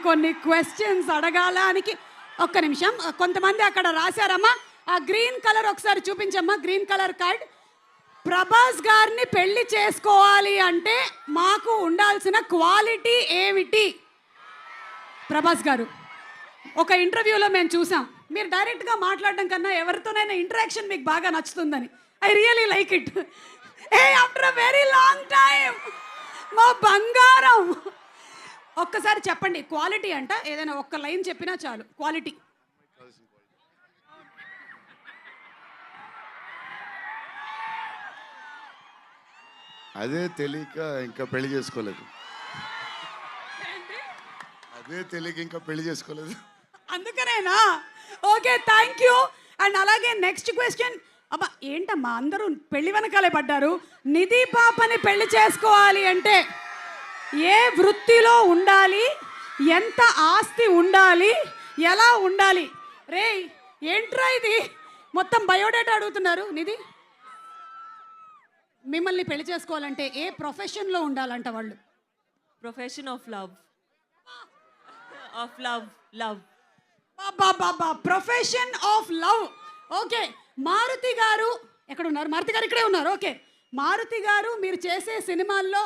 కొన్ని క్వశ్చన్స్ అడగాలానికి ఒక్క నిమిషం. కొంతమంది అక్కడ రాశారమ్మా. ఆ గ్రీన్ కలర్ ఒకసారి చూపించమ్మా, గ్రీన్ కలర్ కార్డ్. ప్రభాస్ గారిని పెళ్లి చేసుకోవాలి అంటే మాకు ఉండాల్సిన క్వాలిటీ ఏమిటి? ప్రభాస్ గారు, ఒక ఇంటర్వ్యూలో మేము చూసాం, మీరు డైరెక్ట్గా మాట్లాడడం కన్నా ఎవరితోనైనా ఇంటరాక్షన్ మీకు బాగా నచ్చుతుందని. I really like it. After a very long time మా బంగారం. ఒక్కసారి చెప్పండి క్వాలిటీ అంట, ఏదైనా ఒక్క లైన్ చెప్పినా చాలు. క్వాలిటీ. అదే తెలియక ఇంకా పెళ్లి చేసుకోలేదు. అదే తెలియక ఇంకా పెళ్లి చేసుకోలేదు. అందుకనేనా? Okay, thank you. అండ్ అలాగే నెక్స్ట్ క్వశ్చన్. అబ్బా ఏంటమ్మా అందరూ పెళ్లి వెనకాలే పడ్డారు. నిధి పాపని పెళ్లి చేసుకోవాలి అంటే ఏ వృత్తిలో ఉండాలి, ఎంత ఆస్తి ఉండాలి, ఎలా ఉండాలి? రే ఏంట్రా ఇది, మొత్తం బయోడేటా అడుగుతున్నారు. నిధి, మిమ్మల్ని పెళ్లి చేసుకోవాలంటే ఏ ప్రొఫెషన్లో ఉండాలంట వాళ్ళు? Profession of love. Of love. Love. బాబా, profession of love. Okay, Maruti గారు ఎక్కడ ఉన్నారు? మారుతి గారు ఇక్కడే ఉన్నారు. ఓకే, మారుతి గారు మీరు చేసే సినిమాల్లో